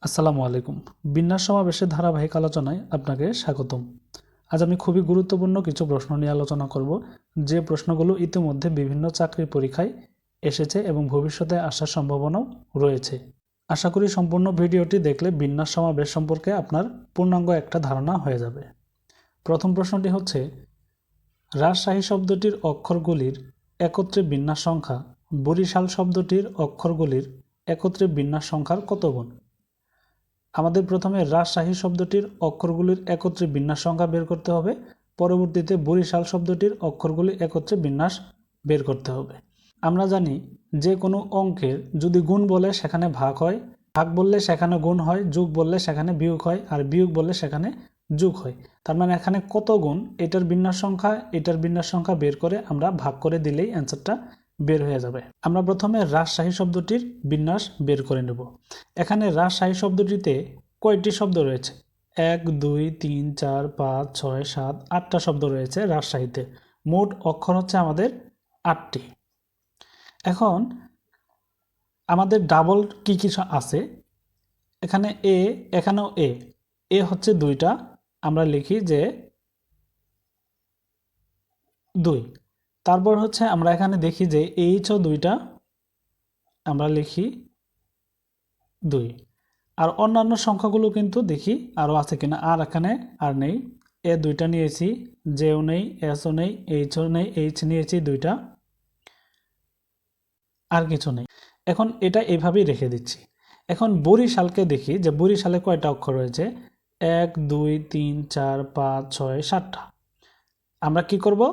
আসসালামু আলাইকুম। বিন্যাস সমাবেশের ধারাবাহিক আলোচনায় আপনাকে স্বাগতম। আজ আমি খুবই গুরুত্বপূর্ণ কিছু প্রশ্ন নিয়ে আলোচনা করব, যে প্রশ্নগুলো ইতিমধ্যে বিভিন্ন চাকরি পরীক্ষায় এসেছে এবং ভবিষ্যতে আসার সম্ভাবনাও রয়েছে। আশা করি সম্পূর্ণ ভিডিওটি দেখলে বিন্যাস সমাবেশ সম্পর্কে আপনার পূর্ণাঙ্গ একটা ধারণা হয়ে যাবে। প্রথম প্রশ্নটি হচ্ছে, রাজশাহী শব্দটির অক্ষরগুলির একত্রে বিন্যাস সংখ্যা বরিশাল শব্দটির অক্ষরগুলির একত্রে বিন্যাস সংখ্যার কত গুণ? আমাদের প্রথমে রাজশাহী শব্দটির অক্ষরগুলির একত্রে বিন্যাস সংখ্যা বের করতে হবে, পরবর্তীতে বরিশাল শব্দটির অক্ষরগুলি একত্রে বিন্যাস বের করতে হবে। আমরা জানি যে কোনো অঙ্কের যদি গুণ বলে সেখানে ভাগ হয়, ভাগ বললে সেখানে গুণ হয়, যোগ বললে সেখানে বিয়োগ হয়, আর বিয়োগ বললে সেখানে যোগ হয়। তার মানে এখানে কত গুণ এটার বিন্যাস সংখ্যা বের করে আমরা ভাগ করে দিলেই অ্যান্সারটা বের হয়ে যাবে। আমরা প্রথমে রাজশাহী শব্দটির বিন্যাস বের করে নেব। এখানে রাজশাহী শব্দটিতে কয়টি শব্দ রয়েছে? 1 2 3 4 5 6 7 8টা শব্দ রয়েছে রাজশাহীতে। মোট অক্ষর হচ্ছে আমাদের 8টি। এখন আমাদের ডাবল কি কি আছে? এখানে এখানেও এ হচ্ছে 2টা, আমরা লিখি যে 2। তারপর হচ্ছে আমরা এখানে দেখি যে এইচও 2টা, আমরা লিখি 2। আর অন্যান্য সংখ্যাগুলো কিন্তু দেখি আরও আছে কিনা। আর এখানে আর নেই, এ 2টা নিয়েছি, জেও নেই, এসও নেই, এইচও নেই, এইচ নিয়েছি 2টা, আর কিছু নেই। এখন এটা এইভাবেই রেখে দিচ্ছি। এখন বরিশালকে দেখি যে বরিশালে কয়টা অক্ষর রয়েছে? 1 2 3 4 5 6 7টা। আমরা কি করব?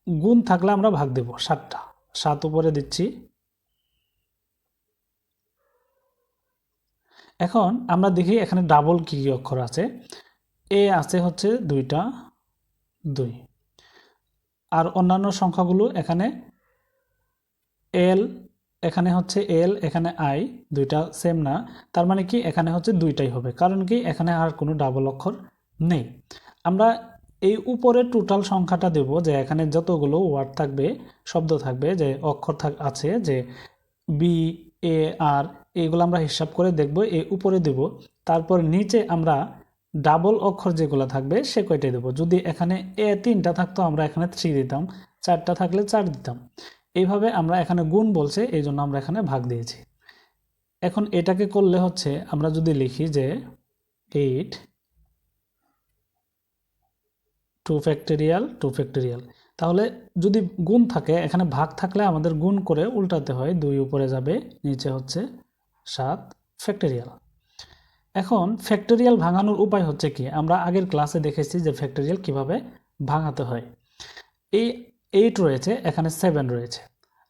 গুণ থাকলে আমরা ভাগ দেব। 7টা, 7 উপরে দিচ্ছি। এখন আমরা দেখি এখানে ডাবল কি কি অক্ষর আছে। এ আছে হচ্ছে 2টা, 2। আর অন্যান্য সংখ্যাগুলো এখানে এল, এখানে হচ্ছে এল, এখানে আই, 2টা সেম না। তার মানে কি এখানে হচ্ছে 2টাই হবে, কারণ কি এখানে আর কোনো ডাবল অক্ষর নেই। আমরা এই উপরে টোটাল সংখ্যাটা দেব, যে এখানে যতগুলো ওয়ার্ড থাকবে, শব্দ থাকবে, যে অক্ষর আছে, যে বি এ আর, এইগুলো আমরা হিসাব করে দেখব, এই উপরে দেব। তারপর নিচে আমরা ডাবল অক্ষর যেগুলো থাকবে সে কয়টাই দেব। যদি এখানে 3টা থাকতো আমরা এখানে 3 দিতাম, 4টা থাকলে 4 দিতাম। এইভাবে আমরা এখানে গুণ বলছে, এই জন্য আমরা এখানে ভাগ দিয়েছি। এখন এটাকে করলে হচ্ছে আমরা যদি লিখি যে 8 2 ফ্যাক্টরিয়াল, তাহলে যদি গুণ থাকে, এখানে ভাগ থাকলে আমাদের গুণ করে উল্টাতে হয়, 2 উপরে যাবে, নিচে হচ্ছে 7 ফ্যাক্টরিয়াল। এখন ফ্যাক্টরিয়াল ভাঙানোর উপায় হচ্ছে কি? আমরা আগের ক্লাসে দেখেছি যে ফ্যাক্টরিয়াল কিভাবে ভাঙাতে হয়। এই 8 রয়েছে, এখানে 7 রয়েছে।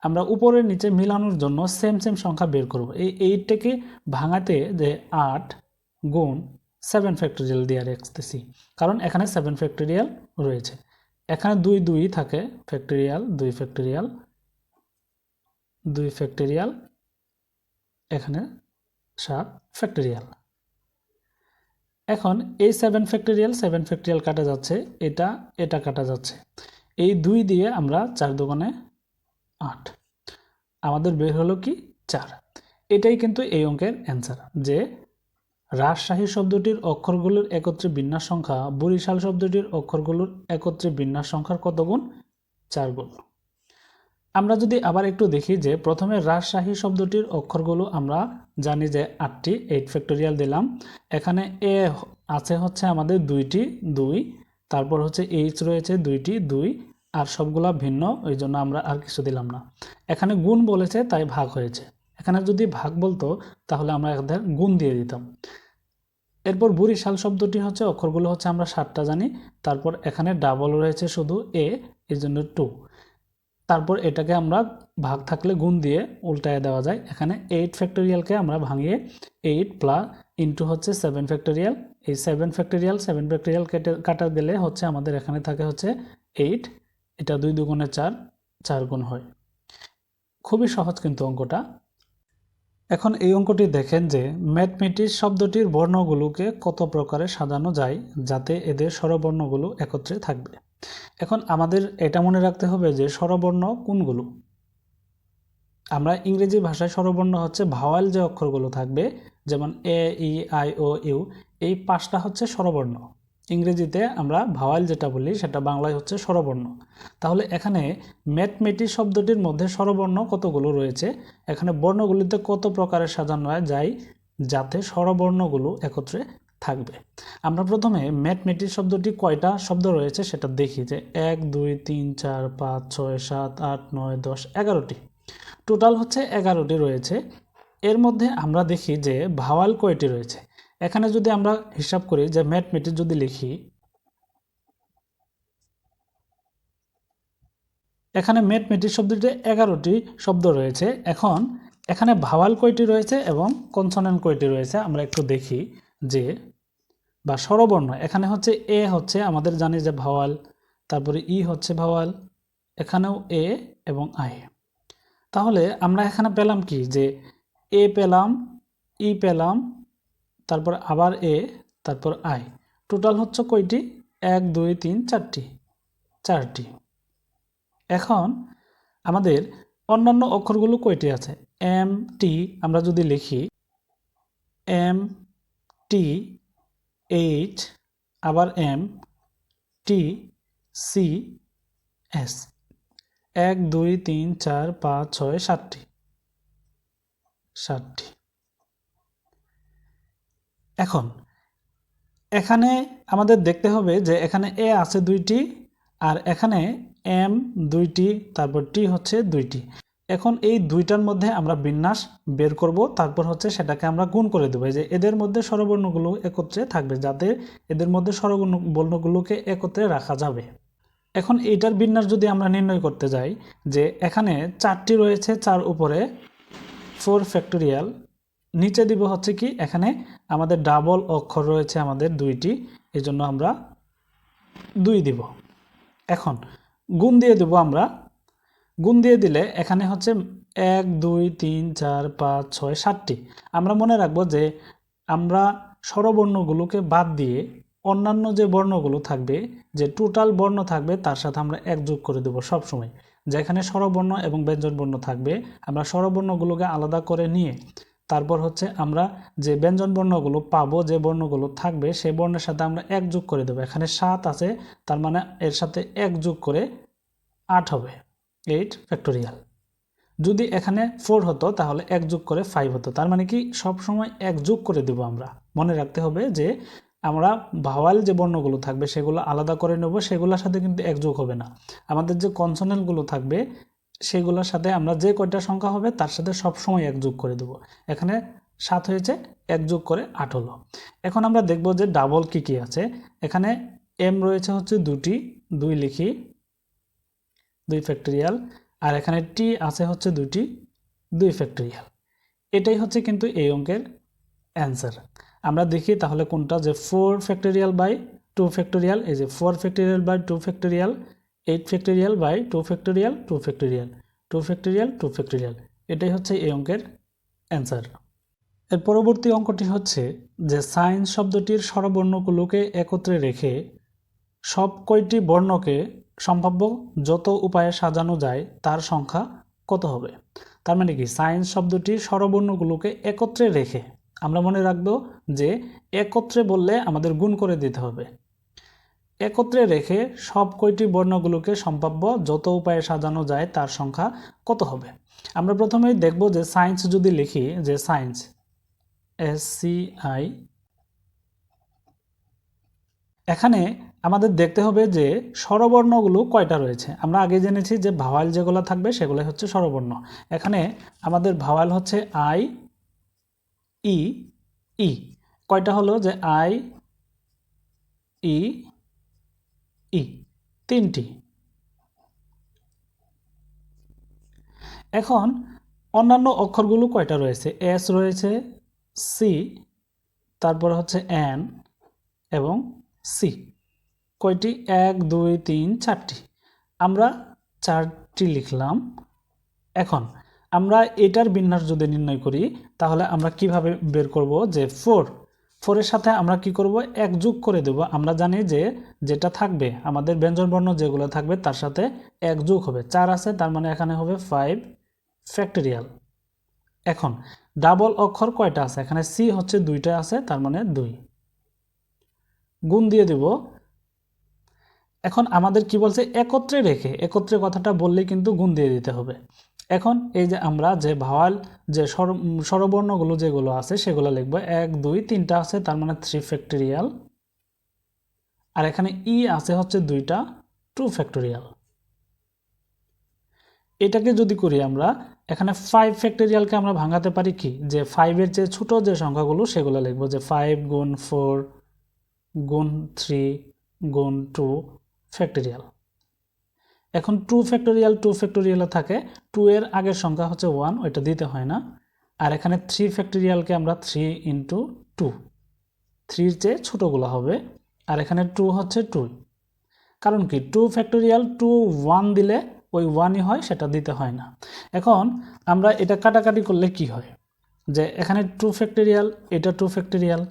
আমরা উপরের নিচে মিলানোর জন্য সেম সংখ্যা বের করব। এই 8টাকে ভাঙাতে যে 8 গুণ 7 ফ্যাক্টরিয়াল দিয়ে রাখতেছি, কারণ এখানে 7 ফ্যাক্টরিয়াল রয়েছে। এখানে 2 থাকে, ফ্যাক্টরিয়াল 2 ফ্যাক্টরিয়াল, এখানে 7 ফ্যাক্টরিয়াল। এখন এই 7 ফ্যাক্টরিয়াল কাটা যাচ্ছে, এটা কাটা যাচ্ছে। এই 2 দিয়ে আমরা 4 দোকানে 8, আমাদের বের হলো কি 4। এটাই কিন্তু এই অঙ্কের অ্যান্সার, যে রাজশাহী শব্দটির অক্ষরগুলোর একত্রে বিন্যাস সংখ্যা বরিশাল শব্দটির অক্ষরগুলোর একত্রে বিন্যাস সংখ্যার কত গুণ? 4 গুণ। আমরা যদি আবার একটু দেখি যে প্রথমে রাজশাহী শব্দটির অক্ষরগুলো আমরা জানি যে 8টি, 8 ফ্যাক্টরিয়াল দিলাম। এখানে এ আছে হচ্ছে আমাদের 2টি, 2। তারপর হচ্ছে এইচ রয়েছে 2টি, 2। আর সবগুলা ভিন্ন, ওই জন্য আমরা আর কিছু দিলাম না। এখানে গুণ বলেছে তাই ভাগ হয়েছে। এখানে যদি ভাগ বলতো তাহলে আমরা এদের গুণ দিয়ে দিতাম। এরপর বরিশাল শব্দটি হচ্ছে অক্ষরগুলো হচ্ছে আমরা 7টা জানি। তারপর এখানে ডাবল রয়েছে শুধু এর জন্য 2। তারপর এটাকে আমরা ভাগ থাকলে গুণ দিয়ে উল্টায় দেওয়া যায়। এখানে 8 ফ্যাক্টরিয়ালকে আমরা ভাঙিয়ে 8 প্লাস ইন্টু হচ্ছে 7 ফ্যাক্টরিয়াল। এই 7 ফ্যাক্টরিয়াল কাটা দিলে হচ্ছে আমাদের এখানে থাকে হচ্ছে 8। এটা 2 দুগুণে 4, 4 গুণ হয়। খুবই সহজ কিন্তু অঙ্কটা। এখন এই অঙ্কটি দেখেন যে ম্যাথমেটিক্স শব্দটির বর্ণগুলোকে কত প্রকারে সাজানো যায় যাতে এদের স্বরবর্ণগুলো একত্রে থাকবে। এখন আমাদের এটা মনে রাখতে হবে যে স্বরবর্ণ কোনগুলো। আমরা ইংরেজি ভাষায় স্বরবর্ণ হচ্ছে ভাওয়াল যে অক্ষরগুলো থাকবে, যেমন এ ই আই ও ইউ, এই 5টা হচ্ছে স্বরবর্ণ। ইংরেজিতে আমরা ভাওয়াল যেটা বলি সেটা বাংলায় হচ্ছে স্বরবর্ণ। তাহলে এখানে ম্যাথমেটিক শব্দটির মধ্যে স্বরবর্ণ কতগুলো রয়েছে, এখানে বর্ণগুলিতে কত প্রকারের সাজানো হয় যায় যাতে স্বরবর্ণগুলো একত্রে থাকবে। আমরা প্রথমে ম্যাথমেটিক শব্দটি কয়টা শব্দ রয়েছে সেটা দেখি, যে 1 2 3 4 5 6 7 8 9 10 11টি, টোটাল হচ্ছে 11টি রয়েছে। এর মধ্যে আমরা দেখি যে ভাওয়াল কয়টি রয়েছে। এখানে যদি আমরা হিসাব করি যে ম্যাথমেটিক যদি লিখি, এখানে ম্যাথমেটিক শব্দটিতে 11টি শব্দ রয়েছে। এখন এখানে ভাওয়াল কয়টি রয়েছে এবং কনসোনেন্ট কয়টি রয়েছে আমরা একটু দেখি, যে বা স্বরবর্ণ এখানে হচ্ছে এ হচ্ছে আমাদের জানি যে ভাওয়াল, তারপরে ই হচ্ছে ভাওয়াল, এখানেও এ এবং আই। তাহলে আমরা এখানে পেলাম কি, যে এ পেলাম, ই পেলাম, তারপর আবার এ, তারপর আই, টোটাল হচ্ছে কয়টি, 1 2 3 4টি। এখন আমাদের অন্যান্য অক্ষরগুলো কয়টি আছে, এম টি আমরা যদি লিখি, এম টি এইচ, আবার এম টি সি এস, 1 2 3 4 5 6 7টি। এখন এখানে আমাদের দেখতে হবে যে এখানে এ আছে 2টি, আর এখানে এম 2টি, তারপর টি হচ্ছে 2টি। এখন এই দুইটার মধ্যে আমরা বিন্যাস বের করব, তারপর হচ্ছে সেটাকে আমরা গুণ করে দেবো, যে এদের মধ্যে স্বরবর্ণগুলো একত্রে থাকবে, যাতে এদের মধ্যে স্বরবর্ণগুলোকে একত্রে রাখা যাবে। এখন এইটার বিন্যাস যদি আমরা নির্ণয় করতে যাই, যে এখানে 4টি রয়েছে, 4 উপরে 4 ফ্যাক্টোরিয়াল, নিচে দিব হচ্ছে কি, এখানে আমাদের ডাবল অক্ষর রয়েছে আমাদের 2টি, এই জন্য আমরা 2 দিব। এখন গুণ দিয়ে দেব আমরা, গুণ দিয়ে দিলে এখানে হচ্ছে 1 2 3 4 5 6 7টি। আমরা মনে রাখবো যে আমরা স্বরবর্ণগুলোকে বাদ দিয়ে অন্যান্য যে বর্ণগুলো থাকবে, যে টোটাল বর্ণ থাকবে, তার সাথে আমরা 1 যোগ করে দেবো সবসময়। যেখানে স্বরবর্ণ এবং ব্যঞ্জনবর্ণ থাকবে, আমরা স্বরবর্ণগুলোকে আলাদা করে নিয়ে তারপর হচ্ছে আমরা যে ব্যঞ্জনবর্ণগুলো পাবো, যে বর্ণগুলো থাকবে, সেই বর্ণের সাথে আমরা 1 যোগ করে দেবো। এখানে 7 আছে, তার মানে এর সাথে 1 যোগ করে 8 হবে, 8 ফ্যাক্টোরিয়াল। যদি এখানে 4 হতো তাহলে 1 যোগ করে 5 হতো। তার মানে কি সব সময় 1 যোগ করে দেব। আমরা মনে রাখতে হবে যে আমরা ভাওয়াল যে বর্ণগুলো থাকবে সেগুলো আলাদা করে নেব, সেগুলোর সাথে কিন্তু 1 যোগ হবে না। আমাদের যে কনসোনেন্টগুলো থাকবে সেগুলোর সাথে আমরা যে কয়টা সংখ্যা হবে তার সাথে সব সময় 1 যোগ করে দেব। এখানে 7 হয়েছে, 1 যোগ করে 8 হলো। এখন আমরা দেখব যে ডাবল কি কি আছে। এখানে এম রয়েছে হচ্ছে 2টি, 2 লিখি, 2 ফ্যাক্টোরিয়াল, আর এখানে টি আছে হচ্ছে 2টি, 2 ফ্যাক্টোরিয়াল। এটাই হচ্ছে কিন্তু এই অঙ্কের অ্যান্সার। আমরা দেখি তাহলে কোনটা, যে 4 ফ্যাক্টোরিয়াল বাই 2 ফ্যাক্টোরিয়াল, এই যে 4 factorial by 2 factorial, 8 factorial by 2 factorial, 2 factorial, 2 factorial, 2 factorial, এটাই হচ্ছে এই অঙ্কের অ্যান্সার। এর পরবর্তী অঙ্কটি হচ্ছে যে সাইন শব্দটির স্বরবর্ণগুলোকে একত্রে রেখে সব কয়টি বর্ণকে সম্ভাব্য যত উপায়ে সাজানো যায় তার সংখ্যা কত হবে। তার মানে কি, সাইন্স শব্দটি স্বরবর্ণগুলোকে একত্রে রেখে, আমরা মনে রাখবো যে একত্রে বললে আমাদের গুণ করে দিতে হবে, একত্রে রেখে সব কয়টি বর্ণগুলোকে সম্ভাব্য যত উপায়ে সাজানো যায় তার সংখ্যা কত হবে। আমরা প্রথমেই দেখব যে সাইন্স যদি লিখি, যে সাইন্স SCI, এখানে আমাদের দেখতে হবে যে স্বরবর্ণগুলো কয়টা রয়েছে। আমরা আগে জেনেছি যে ভাওয়াল যেগুলো থাকবে সেগুলো হচ্ছে স্বরবর্ণ। এখানে আমাদের ভাওয়াল হচ্ছে আই, ই, ই, কয়টা হলো, যে আই, ই, ই, 3টি। এখন অন্যান্য অক্ষরগুলো কয়টা রয়েছে, এস রয়েছে, সি, তারপর হচ্ছে এন এবং সি, কয়টি, 1 2 3 4টি। আমরা 4টি লিখলাম। এখন আমরা এটার বিন্যাস যদি নির্ণয় করি তাহলে আমরা কিভাবে বের করব, যে 4 এর সাথে আমরা কি করব, 1 যোগ করে দেব। আমরা জানি যে যেটা থাকবে আমাদের ব্যঞ্জনবর্ণ যেগুলো থাকবে তার সাথে 1 যোগ হবে। 4 আছে, তার মানে এখানে হবে 5 ফ্যাক্টোরিয়াল। এখন ডাবল অক্ষর কয়টা আছে? এখানে সি হচ্ছে 2টা আছে, তার মানে 2 গুণ দিয়ে দেব। এখন আমাদের কি বলছে? একত্রে রেখে, একত্রে কথাটা বললে কিন্তু গুণ দিয়ে দিতে হবে। এখন এই যে আমরা যে ভাওয়াল যে স্বরবর্ণগুলো যেগুলো আছে সেগুলো লিখব। 1 2 3টা আছে, তার মানে 3 ফ্যাক্টরিয়াল। আর এখানে ই আছে হচ্ছে 2টা, 2 ফ্যাক্টরিয়াল। এটাকে যদি করি আমরা, এখানে 5 ফ্যাক্টরিয়ালকে আমরা ভাঙাতে পারি কি? যে 5 এর চেয়ে ছোট যে সংখ্যাগুলো সেগুলো লিখব, যে 5 গুণ 4 গুণ 3 গুণ 2 ফ্যাক্টরিয়াল। এখন 2 ফ্যাক্টরিয়ালে থাকে 2 এর আগের সংখ্যা হচ্ছে 1, ওইটা দিতে হয় না। আর এখানে 3 ফ্যাক্টরিয়ালকে আমরা 3 ইন্টু 2, 3 এর চেয়ে ছোটোগুলো হবে। আর এখানে 2 হচ্ছে 2, কারণ কি 2 ফ্যাক্টরিয়াল 2 1 দিলে ওই 1ই হয়, সেটা দিতে হয় না। এখন আমরা এটা কাটাকাটি করলে কি হয়? যে এখানে 2 ফ্যাক্টরিয়াল, এটা 2 ফ্যাক্টরিয়াল,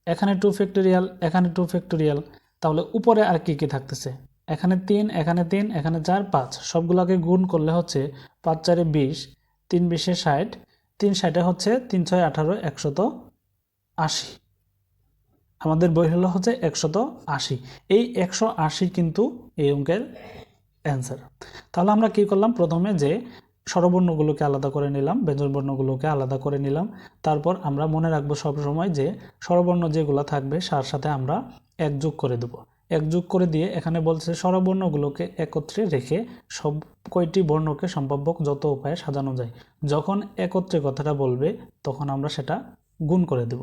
এখানে 2 ফ্যাক্টরিয়াল, এখানে 2 ফ্যাক্টরিয়াল, তাহলে উপরে আর কি কি থাকতেছে? এখানে 3, এখানে 3, এখানে 4 5, সবগুলোকে গুণ করলে হচ্ছে 5 4 20, 3 20 60, 3 60 হচ্ছে 3 6 18, 180। আমাদের বই হলো হচ্ছে 180। এই 180 কিন্তু এই অঙ্কের অ্যান্সার। তাহলে আমরা কি করলাম? প্রথমে যে স্বরবর্ণগুলোকে আলাদা করে নিলাম, ব্যঞ্জনবর্ণগুলোকে আলাদা করে নিলাম। তারপর আমরা মনে রাখবো সবসময় যে স্বরবর্ণ যেগুলো থাকবে তার সাথে আমরা এক যোগ করে দেব। এক যোগ করে দিয়ে এখানে বলছে স্বরবর্ণগুলোকে একত্রে রেখে সব কয়টি বর্ণকে সম্ভাব্য যত উপায়ে সাজানো যায়। যখন একত্রে কথাটা বলবে তখন আমরা সেটা গুণ করে দেব।